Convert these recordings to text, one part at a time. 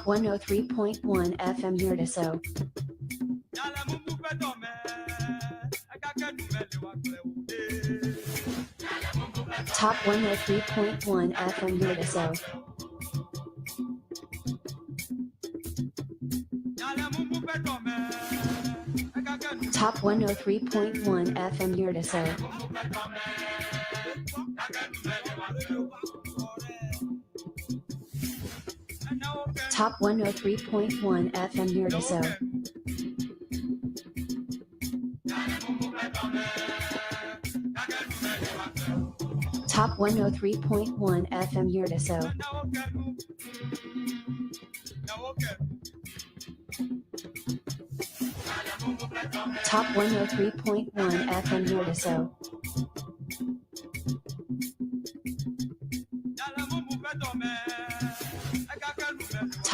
103.1 FM Urtiso. Top 103.1 FM Urtiso. Top 103.1 FM Urtiso. Top 103.1 FM Urtiso. Top 103.1 FM Urtiso. Top 103.1 FM Urtiso. Top 103.1 FM Urtiso.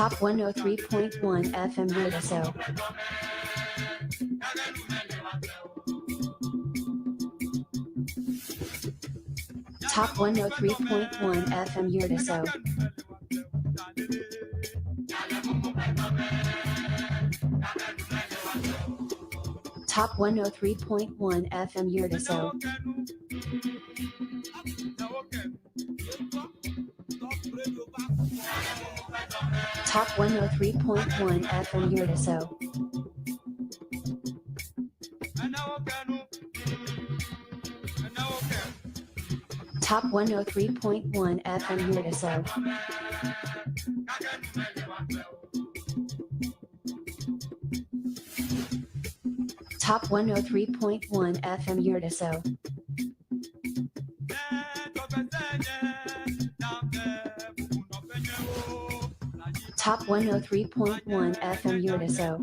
Top 103.1 FM Urtiso. Top 103.1 FM Urtiso. Top 103.1 FM Urtiso. Top 103.1 FM Urtiso. Top 103.1 FM Urtiso. Top 103.1 FM Urtiso. Top 103.1 FM Urtiso.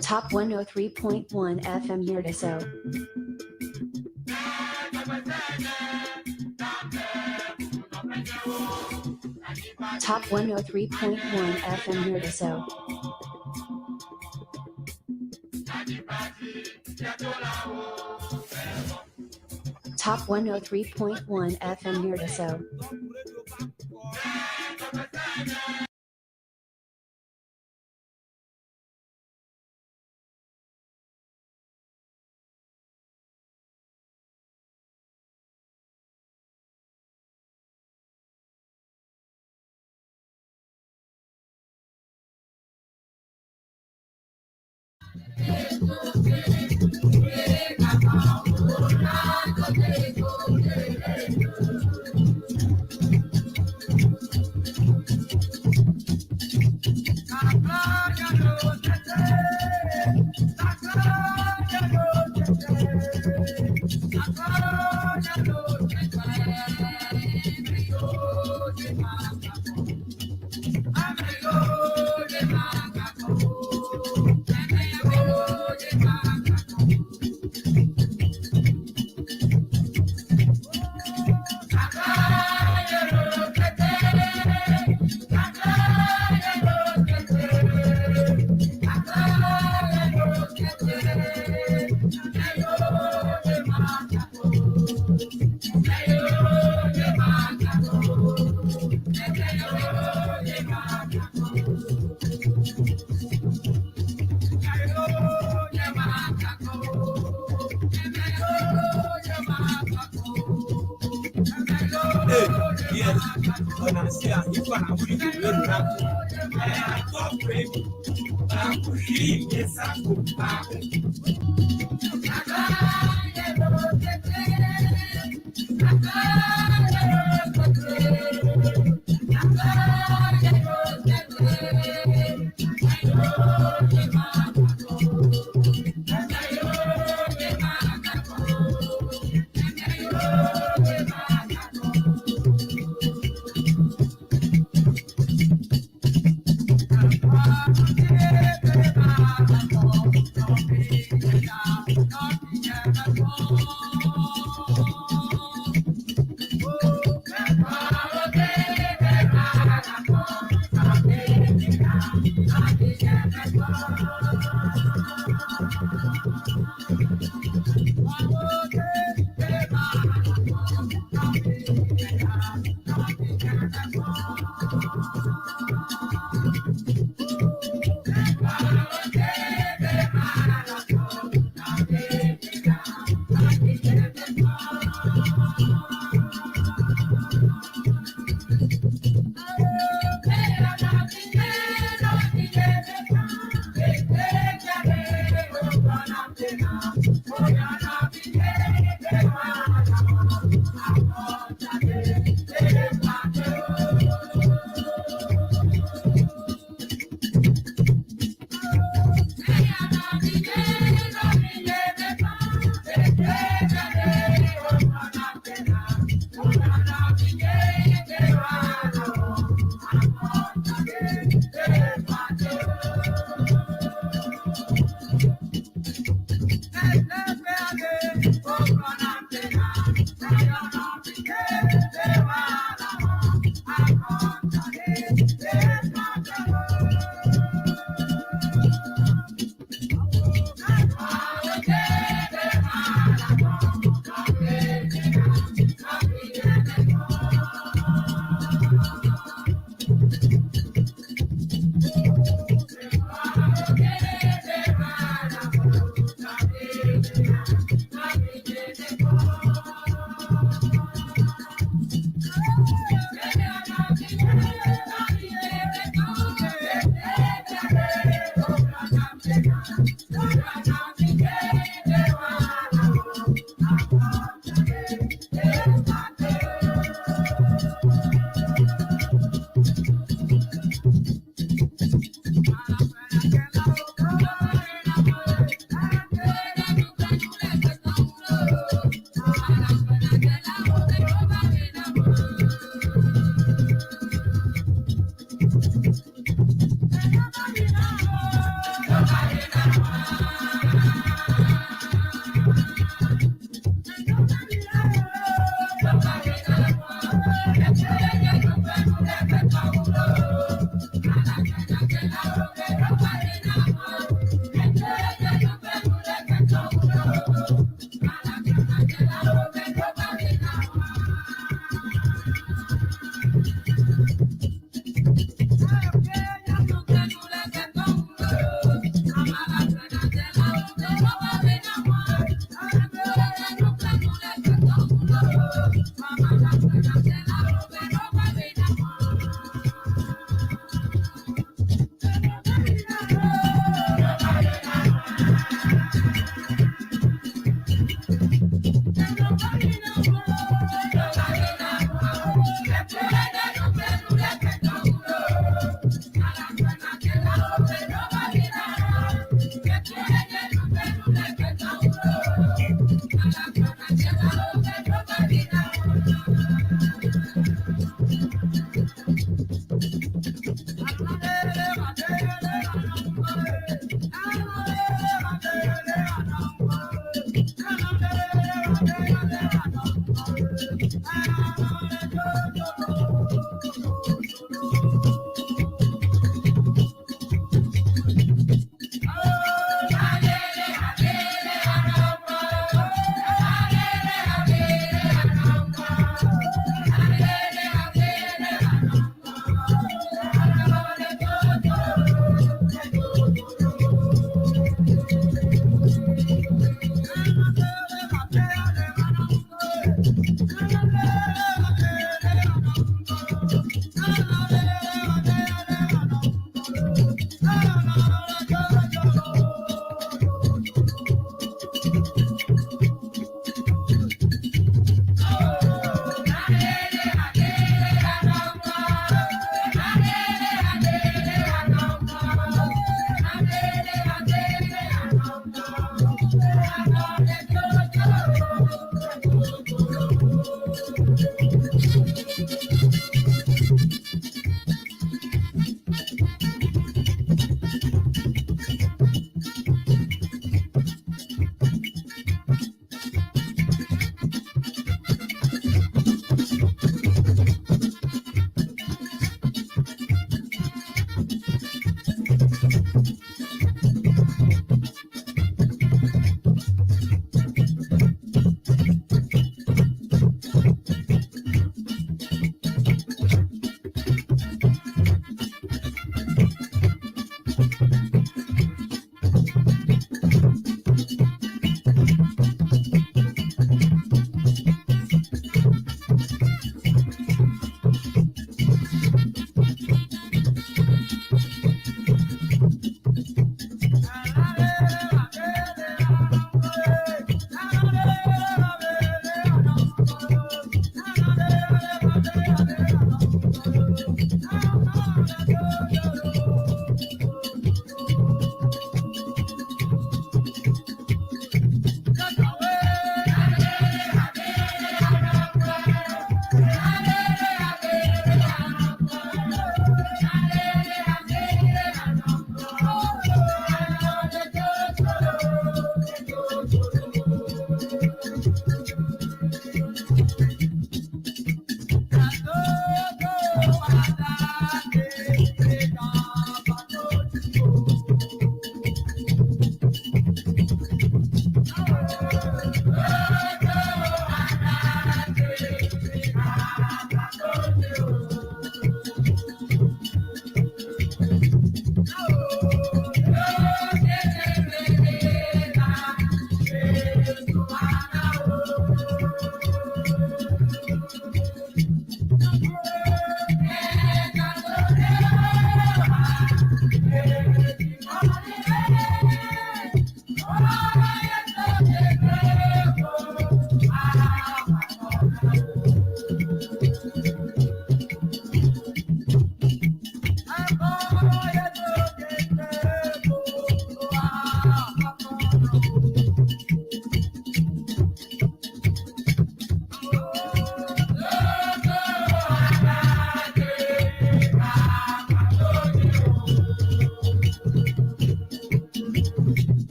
Top 103.1 FM Urtiso. Top 103.1 FM Urtiso. Top 103.1 FM Urtiso.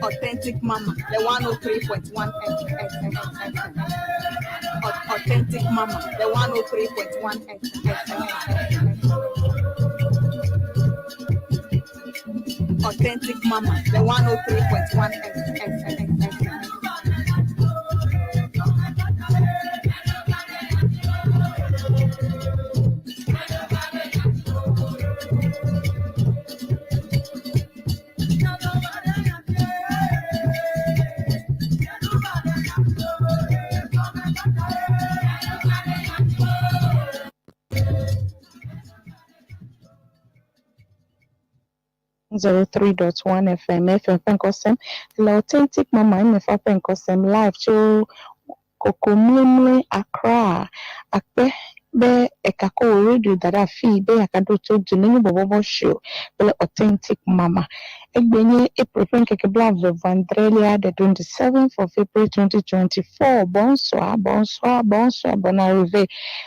Authentic Mama, the 103.1 Authentic Mama, the 103.1 Authentic Mama, the 103.1 103.1 FM Penkosem, the Authentic Mama MFA Penkosem live to Kokomune Accra, Akpe be ekako radio dada fi be akado to dunini bobo show be Authentic Mama. Egbenye April Penkeke Blav Vandrelia the 27th of April 2024. Bonsoir, bon arrivé.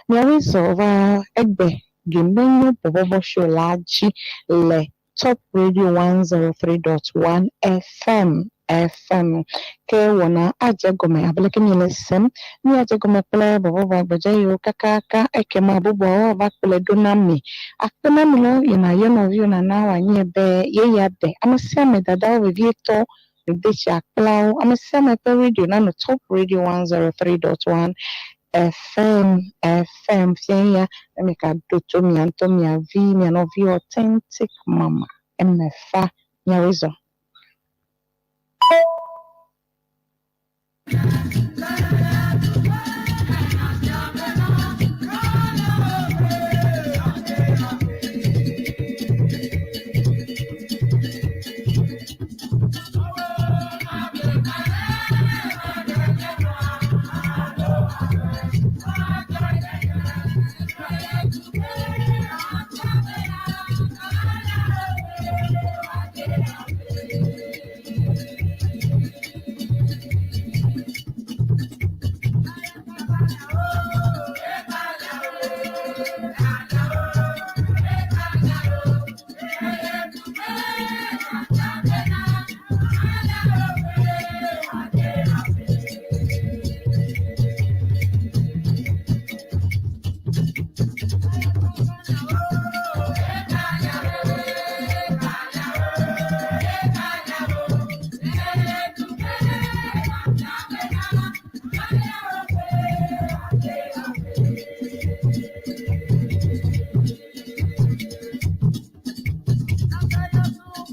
Miawi Zova Egbe Gimenyo bobo show laji le Top Radio 103.1 FM. FM. Ke wana aja gome abeleke nyelesem ni aja gome pele bobo bagbeje yo kakaka ekema bubo bakpele donami. Akpena milo yana yono view na wa nyebe ye yabe. Amesi ame dada we vieto Ndechi akplau. Amesi ame pe radio na no top radio 103.1 FM fienya emeka doto mi antomia vi mi anovi authentic mama emefa nyawezo.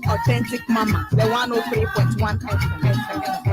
Authentic Mama, the 103.1 FM.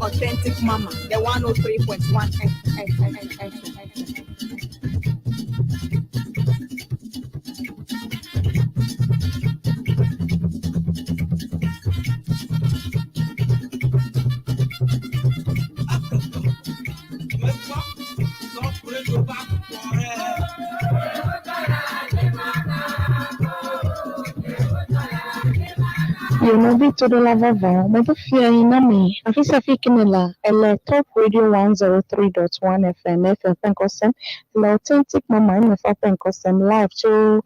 Authentic Mama, the 103.1 FM. Yonobi to the lava vow, Motofia Inami, Afisa Fikinela, Top Radio 103.1 FM, FM Pencosem, the authentic mama in the Pencosem live to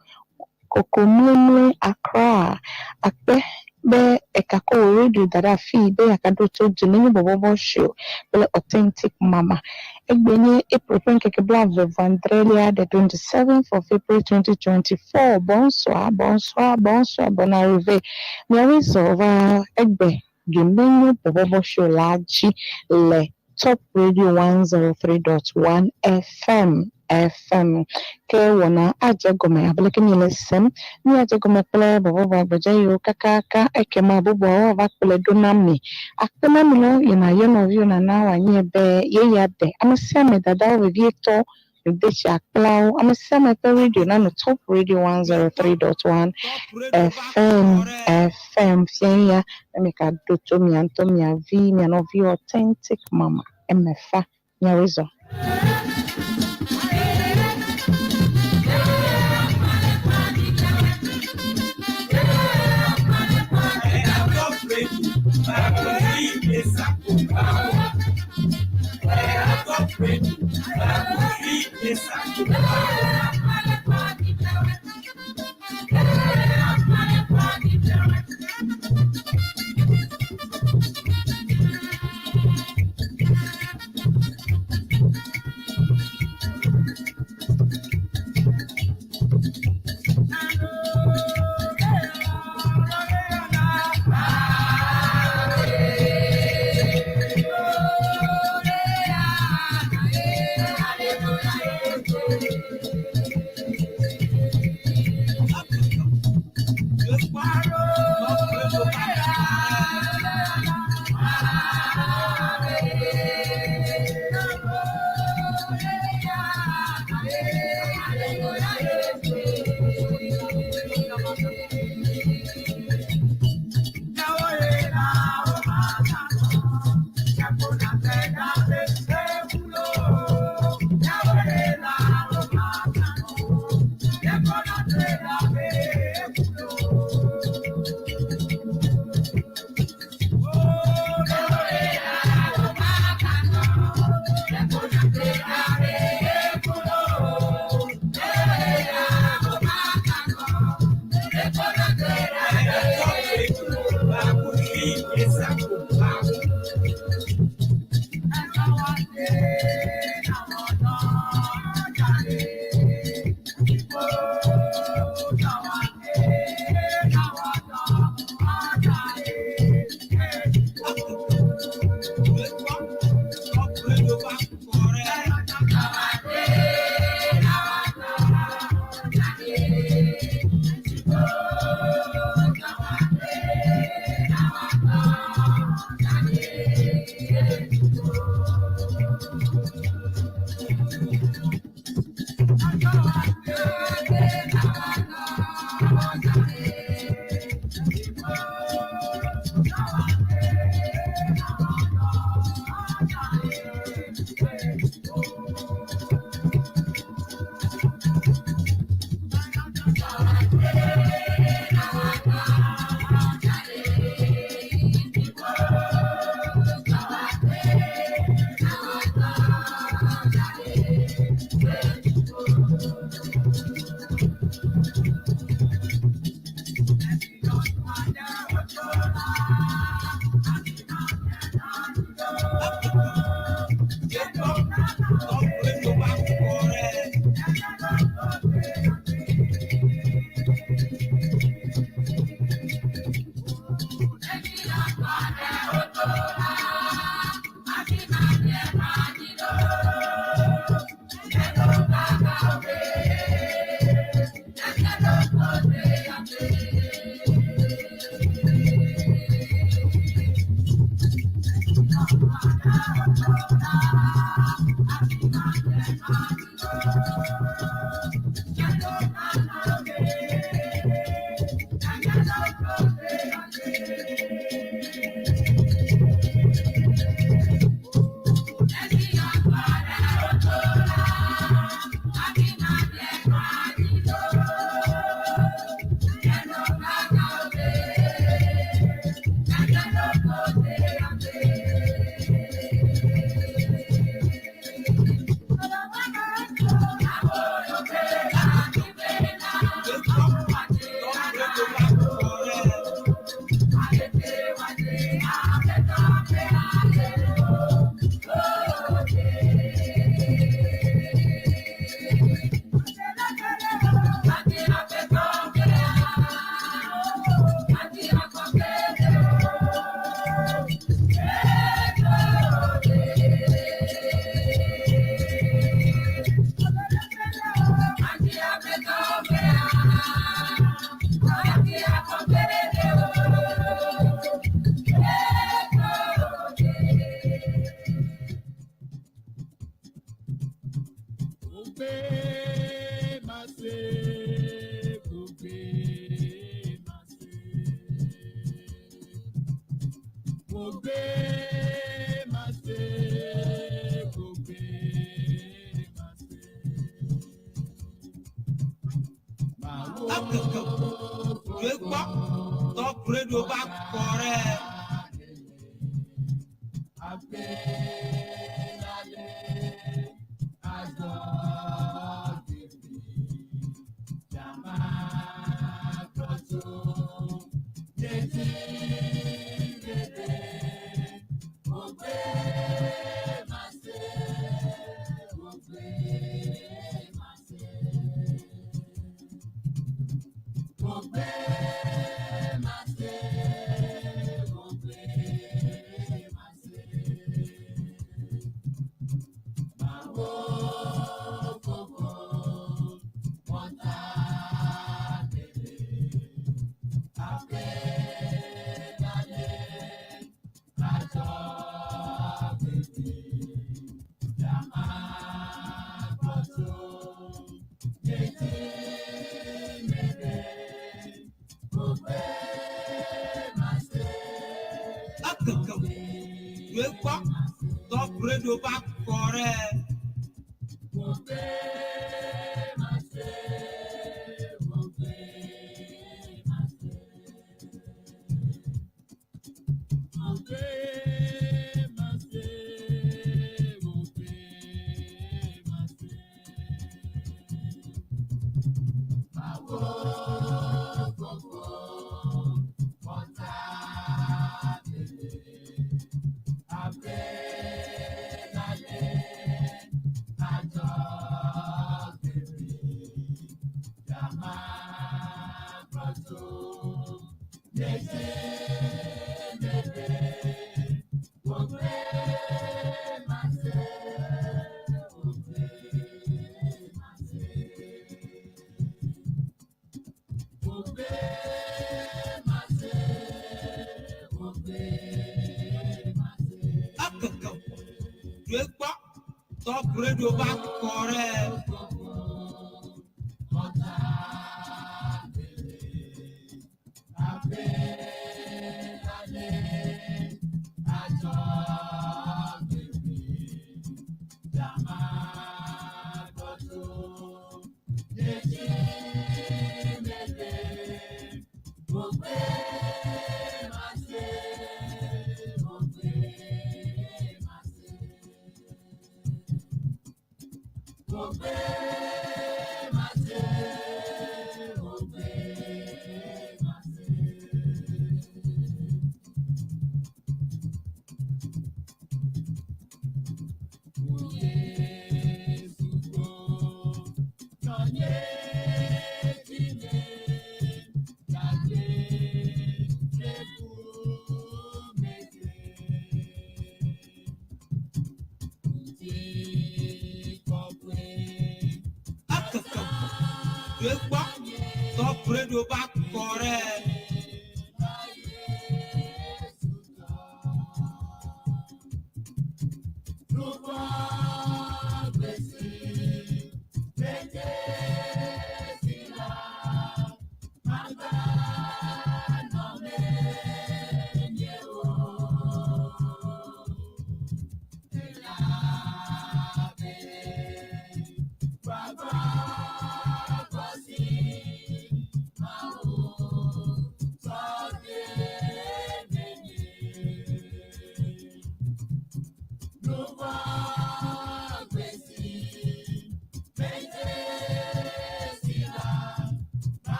Kokomune Accra, Akpe. Be ekako radio dada fi be akado to jini bobo show be authentic mama egbenye April keke bla Vendrelia the 27th of April 2024 bonsoir bon arrivé mi so va egbe gimbenyo bobo show laji le Top Radio 103.1 FM FM. Ke wana aja gome abeleke nyelesem ni aja gome pele baba baja yo kakaka ekema bubu awa vakpele donami. Akpena milo yana yono viona na wanye be ye yabe. Amasiame dada we vieto Dechi Akplau. Amasiame pe radio na no top radio 103.1 FM Fienya Emeka Doto mi Antomia V mi anovi authentic mama MFA Nyarizo.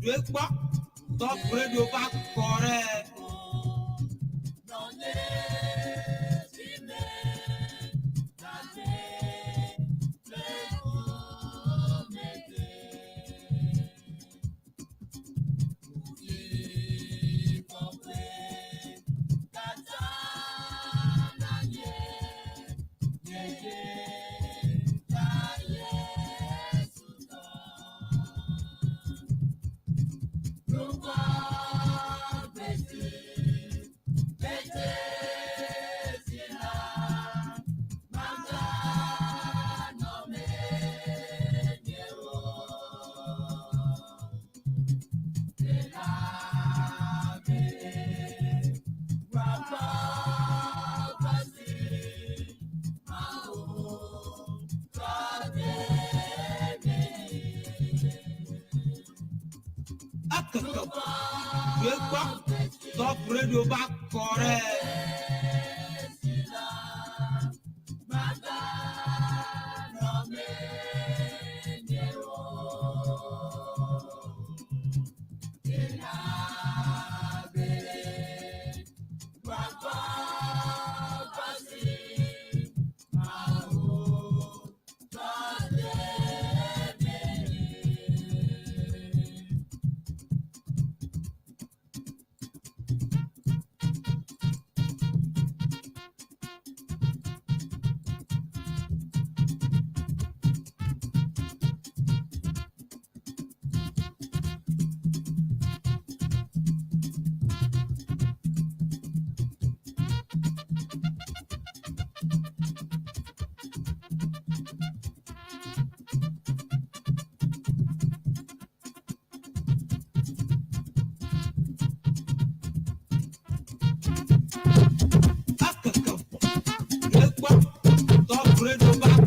Top radio back correct. Top radio back correct. Top radio back correct. Top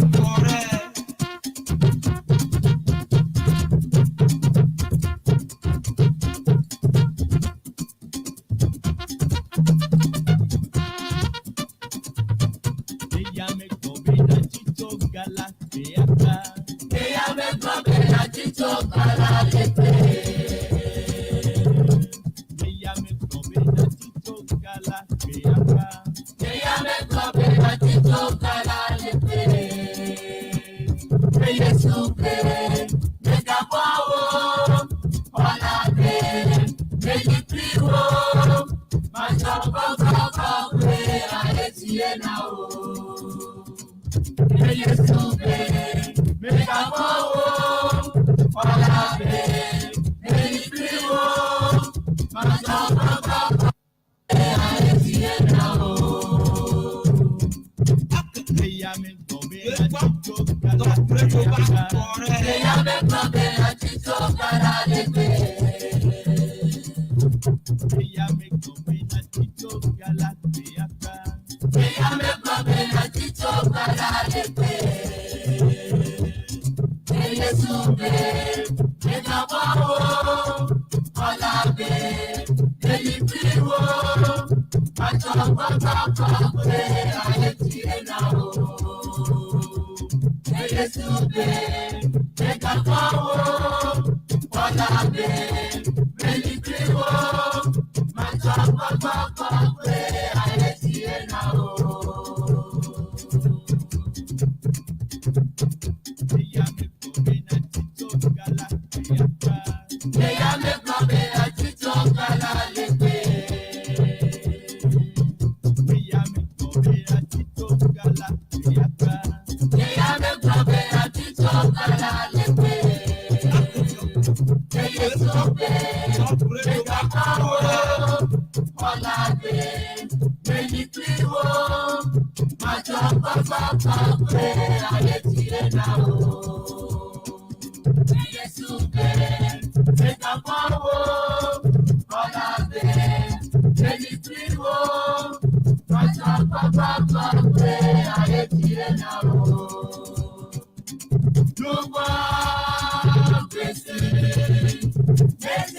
radio back correct.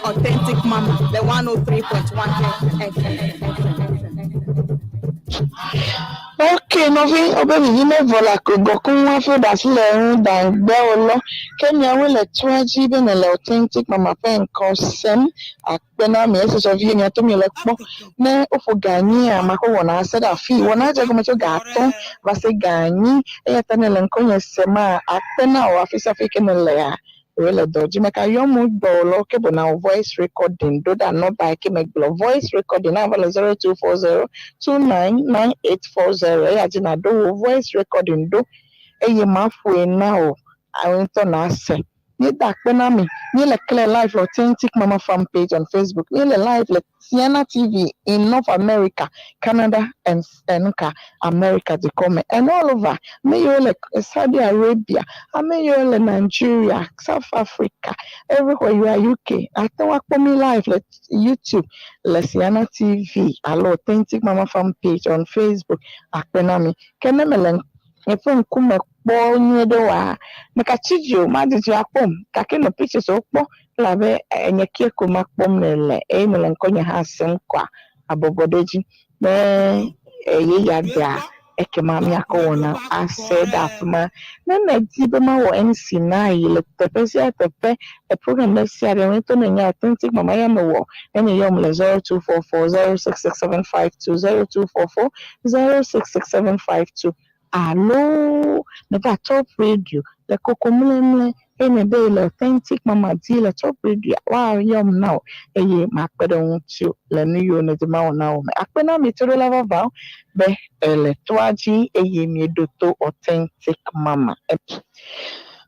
Authentic Mama, the 103.1 FM. Okay, nothing about the vola could go come for that learn than Bello. Kenya will let 20 ben a authentic Mama Pen cosem at Benamias of Yenia to me like ne of Gania, Mahoana said a fee when I take my gato, was a Gani, a tunnel and Conya Sema, at Pena or office of Ikenelea. Really dodgy make a young bolo cable now voice recording do that not by make voice recording now 0240 299840 ajina do voice recording do eye mafwe now I went on say ni dak pena me ni le clear live authentic mama fan page on Facebook ni le live like Sienna TV in North America, Canada and America to come and all over me you like Saudi Arabia, I mean you like Nigeria, South Africa, everywhere you are UK. I think for me live like YouTube, like Sienna TV, authentic mama fan page on Facebook. Akpena me kenemelen efon kume kpo nyedo wa mekachiju madiju akpom kakeno pictures okpo labe enyekie kumakpom nele emele nkonye hasem kwa abobodeji me ye yada ekemami akona I said afuma na dibe ma wo NC na ile tepesi atepe a program that see ade to na authentic mama ya mewo ene yom le 0244066752 0244066752 Allo, the top radio, the Cocomule, any day, authentic Mama deal, top radio. Wow, yum now. A ye, my pedal to Lenny unit the mouth now. Akpena me to the lava vow, be electoaji, a ye me do to authentic Mama.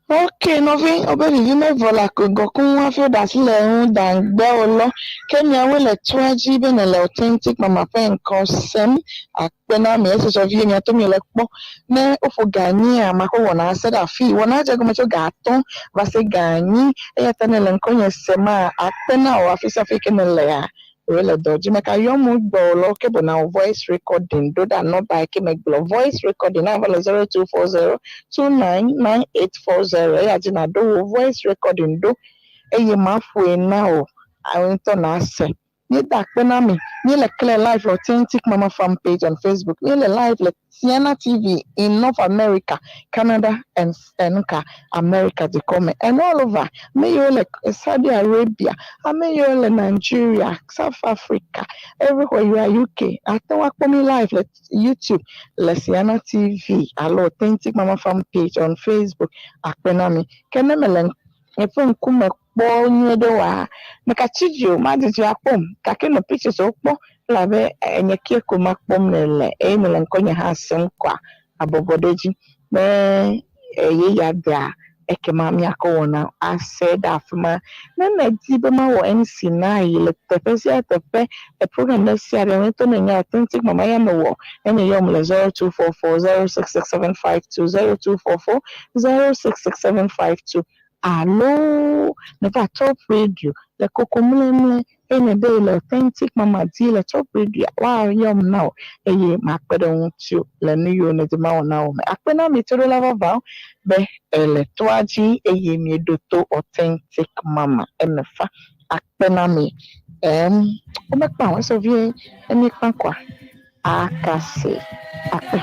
Okay, nothing about the human vola could go come for that learn than Bello. Kenya will let 20 ben a authentic Mama Pen cosem at Benamias of Yenia to me like ne of Gania, Mahoana said a fee when I take much gato, was a Gani, a tunnel and Conya Sema at Pena or office of Ikenelea. Really dodgy make a young bolo cable now voice recording do that not by make voice recording now 0240 299840 ajina do voice recording do eye mafwe now I went on say ni dak pena me ni le clear live authentic mama fan page on Facebook ni le live like Sienna TV in North America, Canada and America to come and all over me you like Saudi Arabia, I mean you like Nigeria, South Africa, everywhere you are UK. I think work for me live like YouTube, like Sienna TV, authentic mama fan page on Facebook. Akpena me kenemelen efon kume kpo nyedo wa mekachiju madiju akpom kakeno pictures okpo labe enyekie kumakpom nele emele nkonye hasem kwa abobodeji me ye yada ekemami akona I said afuma na dibe ma wo NC na ile tepesi atepe a program that see ade to na authentic mama ya mewo ene yom le 0244066752 0244066752 Allo, the top radio, the Cocomule, any day, authentic Mama deal, top radio. Wow, yum now. A ye, my pedal to Lenny unit the mouth now. Akpena me to the lava vow, be electoaji, a ye me do to authentic Mama. Emefa, Akpena me. Make powers of ye, and make panqua. Akase, Akpe,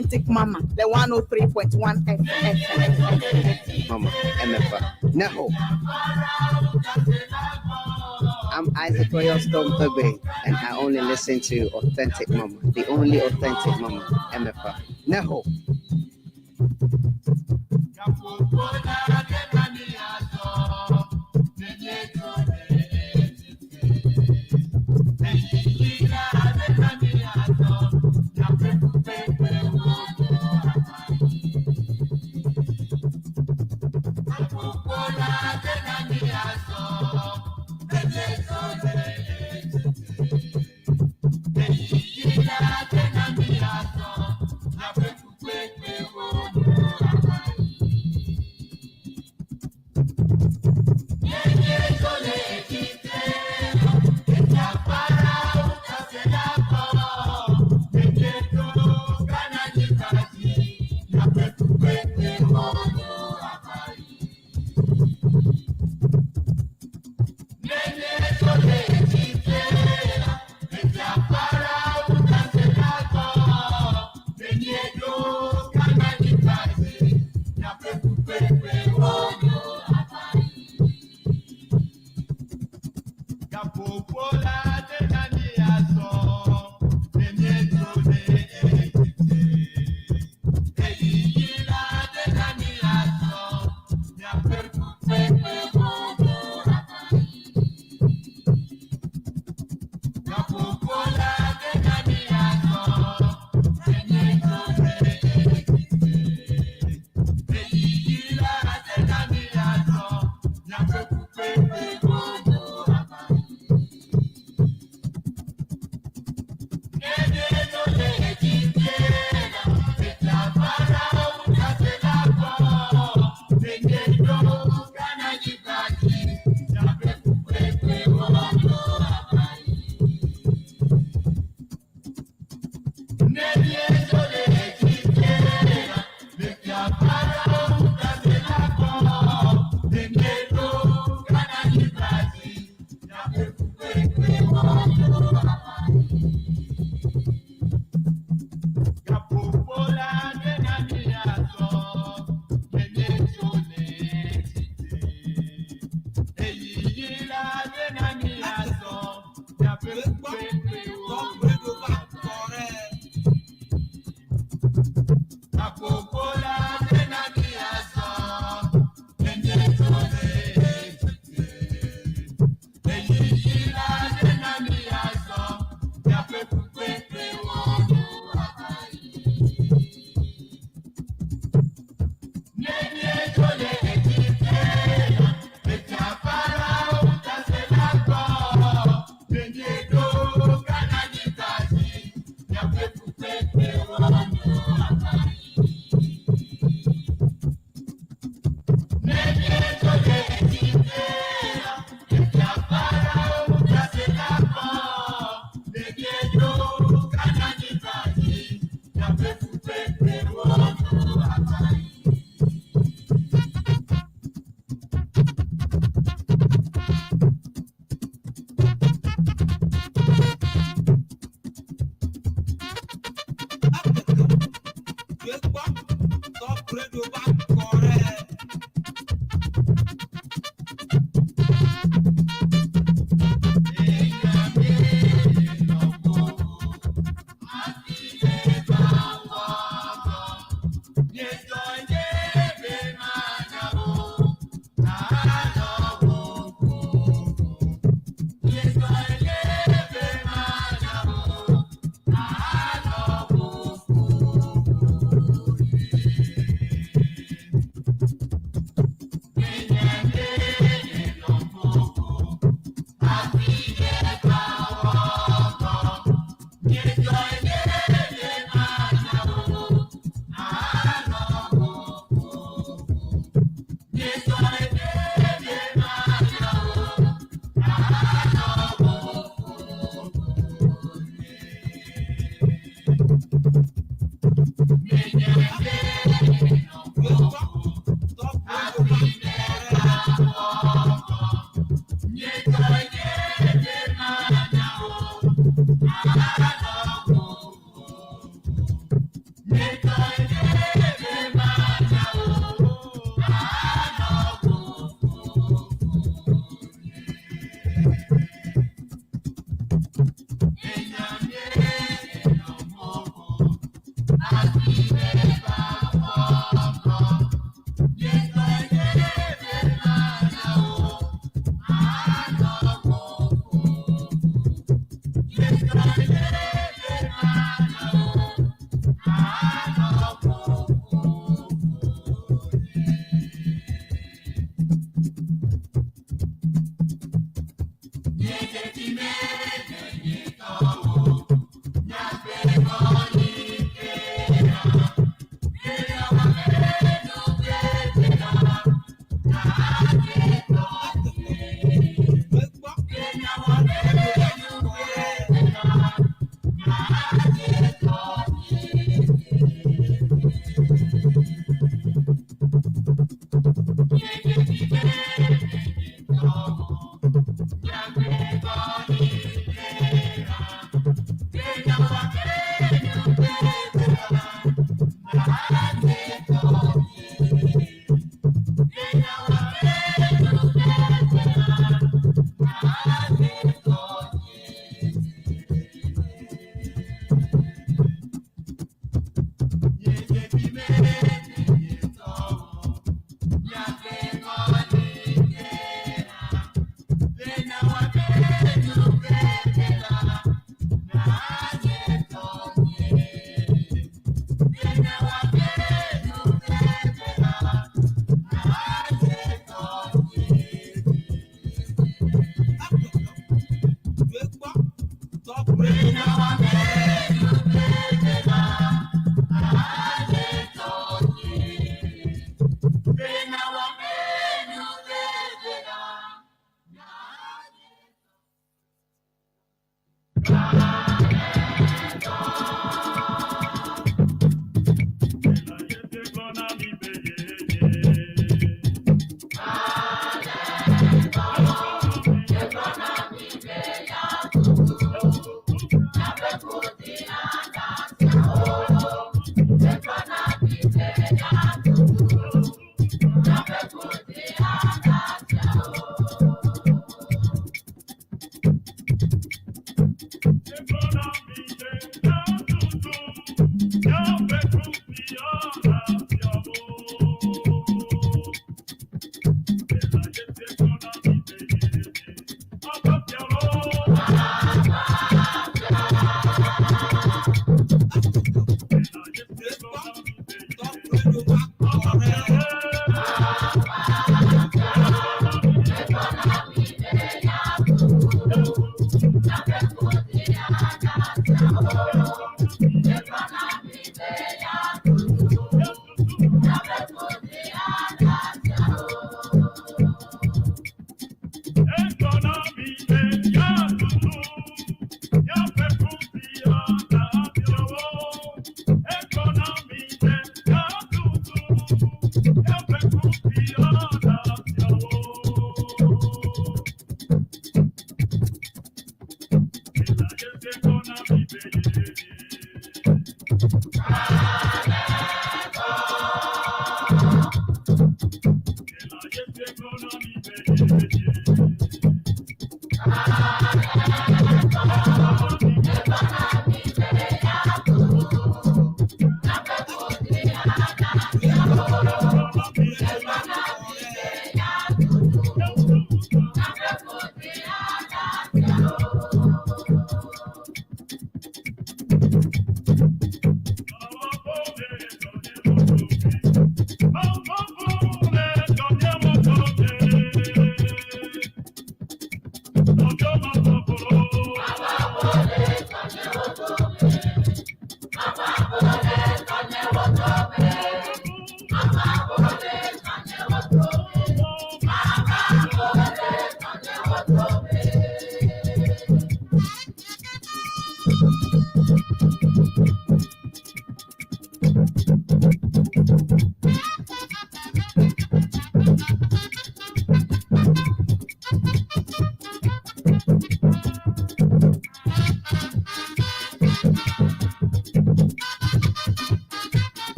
Authentic Mama, the 103.1 FM. Mama, MFA. No. I'm Isaac Royal Storm Thugbe, and I only listen to Authentic Mama, the only authentic Mama, MFA. No.